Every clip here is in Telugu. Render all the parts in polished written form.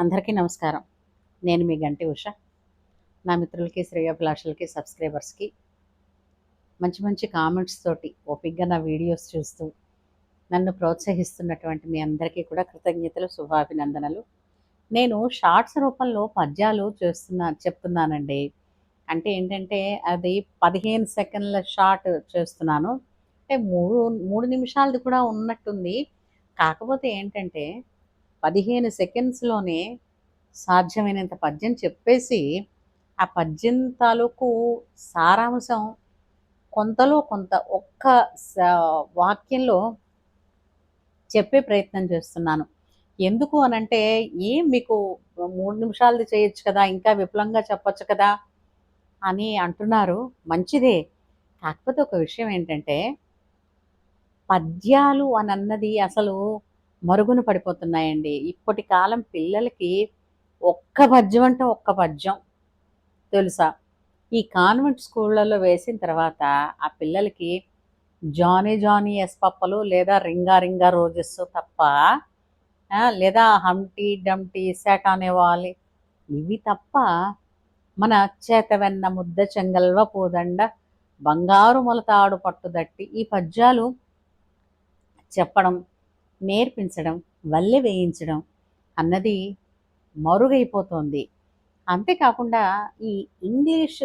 అందరికీ నమస్కారం. నేను మీ గంటి ఉష. నా మిత్రులకి, శ్రేయోభిలాషులకి, సబ్స్క్రైబర్స్‌కి మంచి మంచి కామెంట్స్ తోటి ఓపికగా నా వీడియోస్ చూస్తూ నన్ను ప్రోత్సహిస్తున్నటువంటి మీ అందరికీ కూడా కృతజ్ఞతలు, శుభాభినందనలు. నేను షార్ట్స్ రూపంలో పద్యాలు చెప్తున్నానండి. అంటే ఏంటంటే అది 15 సెకన్ల షార్ట్ చేస్తున్నాను. అంటే 3 నిమిషాలది కూడా ఉన్నట్టుంది. కాకపోతే ఏంటంటే 15 సెకండ్స్‌లోనే సాధ్యమైనంత పద్యం చెప్పేసి, ఆ పద్యం తాలూకు సారాంశం కొంతలో కొంత ఒక్క స వాక్యంలో చెప్పే ప్రయత్నం చేస్తున్నాను. ఎందుకు అనంటే, "ఏం మీకు 3 నిమిషాలది చేయొచ్చు కదా! ఇంకా విపులంగా చెప్పొచ్చు కదా!" అని అంటున్నారు. మంచిదే. కాకపోతే ఒక విషయం ఏంటంటే, పద్యాలు అనన్నది అసలు మరుగున పడిపోతున్నాయండి. ఇప్పటి కాలం పిల్లలకి ఒక్క పద్యం అంటే ఒక్క పద్యం తెలుసా? ఈ కాన్వెంట్ స్కూళ్ళలో వేసిన తర్వాత ఆ పిల్లలకి జానీ జానీ ఎస్ పప్పలు లేదా రింగా రింగా రోజెస్ తప్ప లేదా హంటీ డంటీ సెట్ అనేవాలి ఇవి తప్ప మన చేతవెన్న ముద్ద చెంగల్వ పూదండ బంగారు మొలతాడు పట్టుదట్టి ఈ పద్యాలు చెప్పడం, నేర్పించడం, వల్లె వేయించడం అన్నది మరుగైపోతోంది. అంతేకాకుండా ఈ ఇంగ్లీష్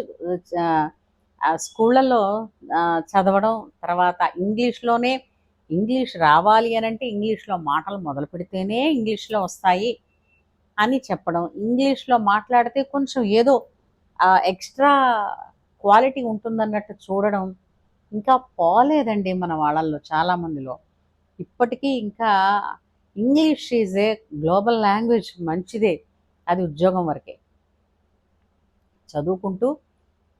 స్కూళ్ళల్లో చదవడం, తర్వాత ఇంగ్లీష్ రావాలి అనంటే ఇంగ్లీష్‌లో మాటలు మొదలుపెడితేనే ఇంగ్లీష్‌లో వస్తాయి అని చెప్పడం. ఇంగ్లీష్‌లో మాట్లాడితే కొంచెం ఏదో ఎక్స్‌ట్రా క్వాలిటీ ఉంటుందన్నట్టు చూడడం. ఇంకా పోలేదండి మన వాళ్ళల్లో చాలామందిలో. ఇప్పటికీ ఇంకా English is a global language మంచిదే. అది ఉద్యోగం వరకే. చదువుకుంటూ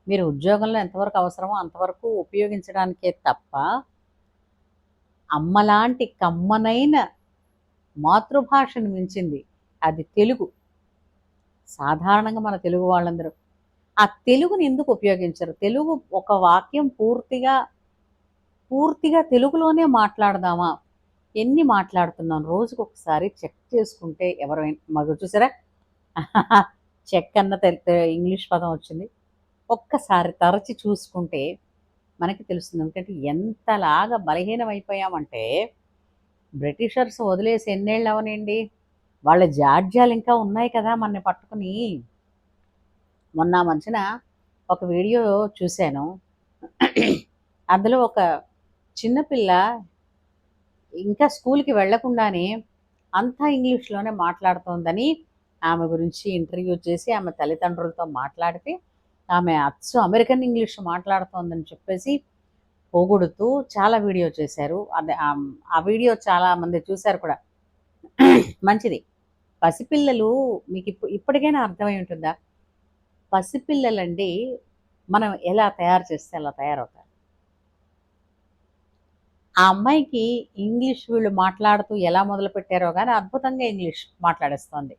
మీరు ఉద్యోగంలో ఎంతవరకు అవసరమో అంతవరకు ఉపయోగించడానికే తప్ప, అమ్మలాంటి కమ్మనైన మాతృభాషను మించింది అది తెలుగు. సాధారణంగా మన తెలుగు వాళ్ళందరూ ఆ తెలుగుని ఎందుకు ఉపయోగించరు? తెలుగు ఒక వాక్యం పూర్తిగా తెలుగులోనే మాట్లాడదామా? ఎన్ని మాట్లాడుతున్నాం? రోజుకొకసారి చెక్ చేసుకుంటే ఎవరైనా మగ చూసారా? చెక్ అన్న ఇంగ్లీష్ పదం వచ్చింది. ఒక్కసారి తరచి చూసుకుంటే మనకి తెలుస్తుంది. ఎందుకంటే ఎంతలాగా బలహీనమైపోయామంటే బ్రిటిషర్స్ వదిలేసి ఎన్నేళ్ళు అవనండి. వాళ్ళ జాడ్యాలు ఇంకా ఉన్నాయి కదా మనని పట్టుకుని. మొన్న మధ్యన ఒక వీడియో చూశాను. అందులో ఒక చిన్నపిల్ల ఇంకా స్కూల్‌కి వెళ్ళకుండానే అంతా ఇంగ్లీష్‌లోనే మాట్లాడుతోందని ఆమె గురించి ఇంటర్వ్యూ చేసి ఆమె తల్లిదండ్రులతో మాట్లాడితే ఆమె అచ్చు అమెరికన్ ఇంగ్లీష్ మాట్లాడుతోందని చెప్పేసి పొగుడుతూ చాలా వీడియో చేశారు. అదే ఆ వీడియో చాలామంది చూశారు కూడా. మంచిది. పసిపిల్లలు మీకు ఇప్పటికైనా అర్థమై ఉంటుందా? పసిపిల్లలండి మనం ఎలా తయారు చేస్తే అలా తయారవుతారు. ఆ అమ్మాయికి ఇంగ్లీష్ వీళ్ళు మాట్లాడుతూ ఎలా మొదలుపెట్టారో గానీ అద్భుతంగా ఇంగ్లీష్ మాట్లాడేస్తోంది.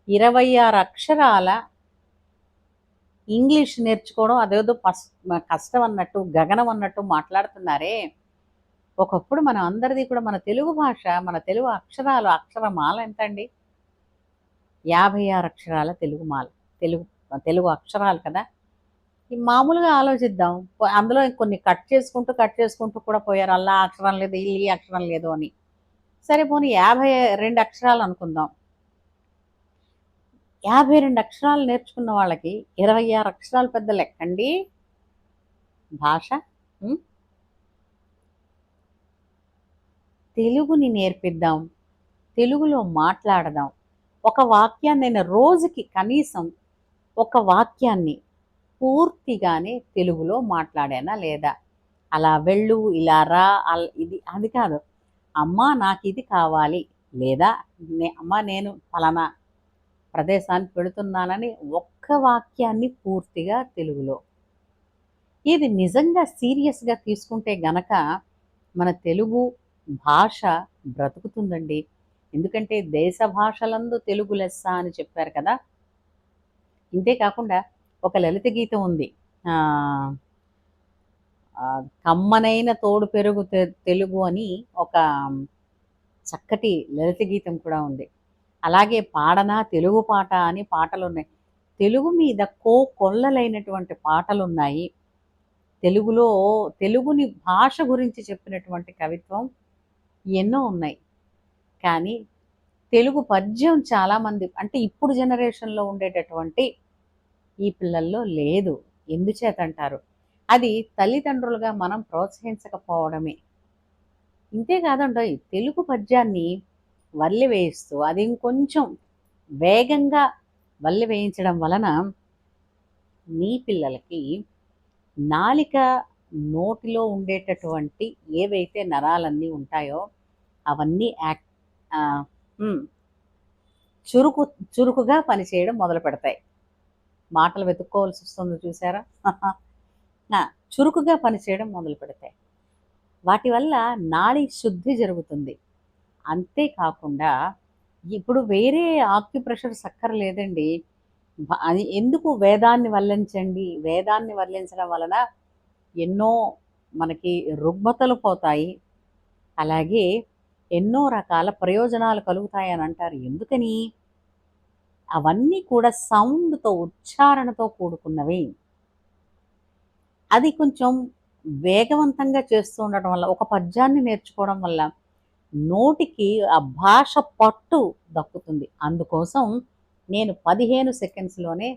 26 అక్షరాల ఇంగ్లీష్ నేర్చుకోవడం అదేదో కష్టం అన్నట్టు, గగనం అన్నట్టు మాట్లాడుతున్నారే! ఒకప్పుడు మనం అందరిది కూడా మన తెలుగు భాష, మన తెలుగు అక్షరాలు, అక్షరమాల ఎంతండి? 56 అక్షరాల తెలుగుమాల. తెలుగు తెలుగు అక్షరాలు కదా! ఈ మామూలుగా ఆలోచిద్దాం. అందులో కొన్ని కట్ చేసుకుంటూ కూడా పోయారు. అల్లా అక్షరం లేదు, ఈ అక్షరం లేదు అని. సరే పోనీ 52 అక్షరాలు అనుకుందాం. 52 అక్షరాలు నేర్చుకున్న వాళ్ళకి 26 అక్షరాలు పెద్ద లెక్కండి భాష. తెలుగుని నేర్పిద్దాం. తెలుగులో మాట్లాడదాం. ఒక వాక్యాన్ని నేను రోజుకి కనీసం ఒక వాక్యాన్ని పూర్తిగానే తెలుగులో మాట్లాడానా లేదా? అలా వెళ్ళు, ఇలా రా, ఇది అది కాదు. అమ్మా నాకిది కావాలి. లేదా అమ్మా నేను ఫలానా ప్రదేశానికి వెళుతున్నానని ఒక్క వాక్యాన్ని పూర్తిగా తెలుగులో. ఇది నిజంగా సీరియస్‌గా తీసుకుంటే గనక మన తెలుగు భాష బ్రతుకుతుందండి. ఎందుకంటే దేశ భాషలందు తెలుగు లెస్స అని చెప్పారు కదా! ఇంతే కాకుండా ఒక లలిత గీతం ఉంది. కమ్మనైన తోడు పెరుగు తెలుగు అని ఒక చక్కటి లలిత గీతం కూడా ఉంది. అలాగే పాడనా తెలుగు పాట అని పాటలున్నాయి. తెలుగు మీద కోకొల్లలైనటువంటి పాటలున్నాయి. తెలుగులో తెలుగుని భాష గురించి చెప్పినటువంటి కవిత్వం ఎన్నో ఉన్నాయి. కానీ తెలుగు పద్యం చాలామంది అంటే ఇప్పుడు జనరేషన్‌లో ఉండేటటువంటి ఈ పిల్లల్లో లేదు. ఎందుచేతంటారు? అది తల్లిదండ్రులుగా మనం ప్రోత్సహించకపోవడమే. ఇంతే కాదండోయ్! తెలుగు పద్యాన్ని వల్లె వేయిస్తూ అది ఇంకొంచెం వేగంగా వల్లె వేయించడం వలన మీ పిల్లలకి నాలిక నోటిలో ఉండేటటువంటి ఏవైతే నరాలన్నీ ఉంటాయో అవన్నీ ఆహ్, హ్మ్. చురుకు చురుకుగా పనిచేయడం మొదలుపెడతాయి. మాటలు వెతుక్కోవాల్సొస్తుంది చూసారా? ఆ! చురుకుగా పనిచేయడం మొదలుపెడతాయి. వాటి వల్ల నాడీ శుద్ధి జరుగుతుంది. అంతే కాకుండా ఇప్పుడు వేరే ఆక్యుప్రెషర్స్ అక్కర్లేదండి. అది ఎందుకు వేదాన్ని వల్లించండి. వేదాన్ని వల్లించడం వలన ఎన్నో మనకి రుగ్మతలు పోతాయి. అలాగే ఎన్నో రకాల ప్రయోజనాలు కలుగుతాయని అంటారు. ఎందుకని? అవన్నీ కూడా సౌండ్‌తో, ఉచ్చారణతో కూడుకున్నవి. అది కొంచెం వేగవంతంగా చేస్తూ ఉండటం వల్ల, ఒక పద్యాన్ని నేర్చుకోవడం వల్ల నోటికి ఆ భాష పట్టు దక్కుతుంది. అందుకోసం నేను 15 సెకండ్స్‌లోనే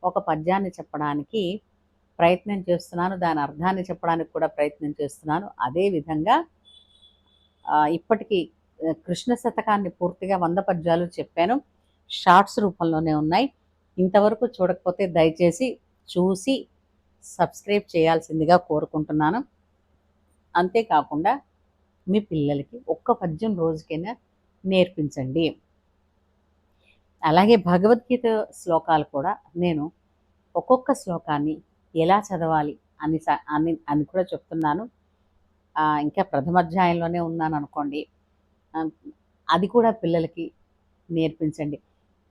ఒక పద్యాన్ని చెప్పడానికి ప్రయత్నం చేస్తున్నాను. దాని అర్థాన్ని చెప్పడానికి కూడా ప్రయత్నం చేస్తున్నాను. అదే విధంగా ఇప్పటికి కృష్ణ శతకాన్ని పూర్తిగా 100 పద్యాలు చెప్పాను. షార్ట్స్ రూపంలోనే ఉన్నాయి. ఇంతవరకు చూడకపోతే దయచేసి చూసి సబ్స్క్రైబ్ చేయాల్సిందిగా కోరుకుంటున్నాను. అంతేకాకుండా మీ పిల్లలకి ఒక్క పద్యం రోజుకైనా నేర్పించండి. అలాగే భగవద్గీత శ్లోకాలు కూడా నేను ఒక్కొక్క శ్లోకాన్ని ఎలా చదవాలి అని కూడా చెప్తున్నాను. ఇంకా ప్రథమాధ్యాయంలోనే ఉన్నాననుకోండి. ఆహ్, అది కూడా పిల్లలకి నేర్పించండి.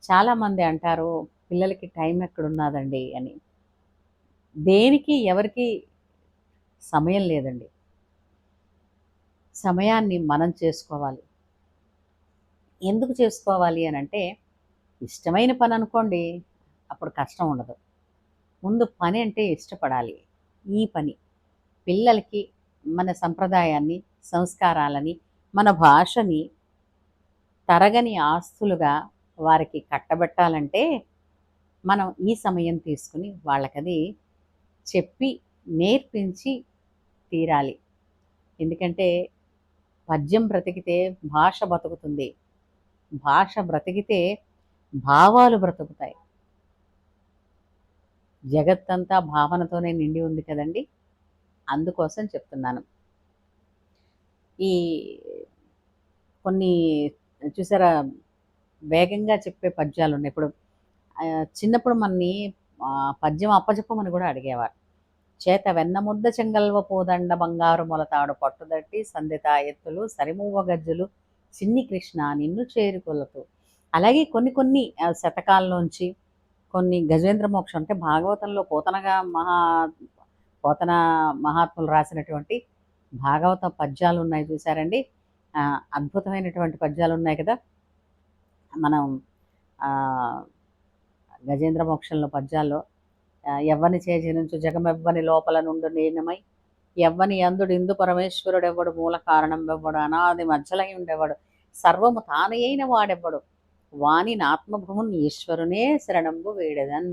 చాలామంది అంటారు, "పిల్లలకి టైం ఎక్కడున్నాదండి" అని. దేనికి ఎవరికీ సమయం లేదండి. సమయాన్ని మనం చేసుకోవాలి. ఎందుకు చేసుకోవాలి అనంటే, ఇష్టమైన పననుకోండి, అప్పుడు కష్టం ఉండదు. ముందు పని అంటే ఇష్టపడాలి. ఈ పని. పిల్లలకి మన సంప్రదాయాన్ని, సంస్కారాలని, మన భాషని తరగని ఆస్తులుగా వారికి కట్టబెట్టాలంటే, మనం ఈ సమయం తీసుకొని వాళ్ళకది చెప్పి, నేర్పించి తీరాలి. ఎందుకంటే, పద్యం బ్రతికితే భాష బతుకుతుంది. భాష బ్రతికితే భావాలు బ్రతుకుతాయి. జగత్తంతా భావనతోనే నిండి ఉంది కదండీ! అందుకోసం చెప్తున్నాను. ఈ కొన్ని చూసారా వేగంగా చెప్పే పద్యాలున్నాయి. ఇప్పుడు చిన్నప్పుడు మనని పద్యం అప్పజెప్పమని గూడా అడిగేవారు. చేత వెన్నముద్ద చెంగల్వ పూదండ బంగారు మొలతాడు పట్టుదట్టి సంధితా ఎత్తులు సరిమూవ గజ్జలు చిన్ని కృష్ణ నిన్ను చేరుకొలతు. అలాగే కొన్ని కొన్ని శతకాల్లోంచి కొన్ని గజేంద్ర మోక్షం అంటే భాగవతంలో పోతన మహాత్ములు రాసినటువంటి భాగవత పద్యాలున్నాయి చూసారండి. అద్భుతమైనటువంటి పద్యాలున్నాయి కదా! మనం ఆహ్, గజేంద్ర మోక్షంలో పద్యాల్లో ఎవ్వని చేజినుంచు జగమెవ్వని లోపల నుండు లీనమై ఎవ్వని యందుడు ఇందు పరమేశ్వరుడెవ్వడు మూల కారణం వెవ్వడు అనాది మధ్యలయుండెవడు సర్వము తానయైన వాడెవ్వడు వాని నాత్మభూమున్ ఈశ్వరునే శరణంబు వేడెదన్.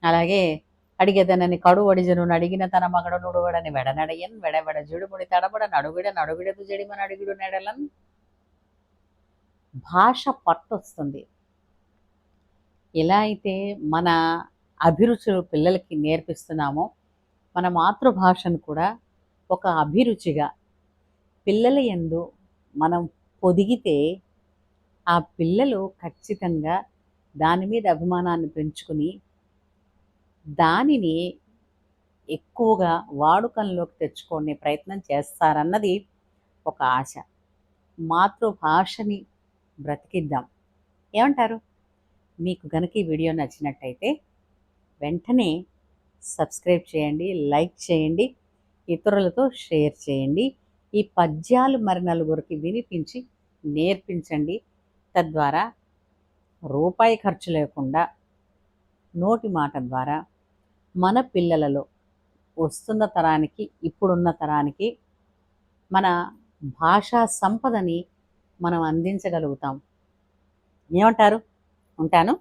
అలాగే అడిగెదనని కడు ఒడిజను అడిగిన తన మగడు నుడువడని వెడనడయన్ వెడవెడ జుడుముడి తడబడ నడువిడదు జడిమని అడుగుడు నెడలన్. భాష పట్టొస్తుంది. ఎలా అయితే మన అభిరుచులు పిల్లలకి నేర్పిస్తున్నామో, మన మాతృభాషను కూడా ఒక అభిరుచిగా పిల్లల యందు మనం పొదిగితే, ఆ పిల్లలు ఖచ్చితంగా దాని మీద అభిమానాన్ని పెంచుకుని, దానిని ఎక్కువగా వాడుకంలోకి తెచ్చుకునే ప్రయత్నం చేస్తారన్నది ఒక ఆశ. మాతృభాషని బ్రతికిద్దాం. ఏమంటారు? మీకు గనక ఈ వీడియో నచ్చినట్టయితే వెంటనే సబ్స్క్రైబ్ చేయండి, లైక్ చేయండి, ఇతరులతో షేర్ చేయండి. ఈ పద్యాలు మరి నలుగురికి వినిపించి నేర్పించండి. తద్వారా రూపాయి ఖర్చు లేకుండా నోటి మాట ద్వారా మన పిల్లలలో వస్తున్న తరానికి, ఇప్పుడున్న తరానికి మన భాషా సంపదని మనం అందించగలుగుతాం. ఏమంటారు? ఉంటాను.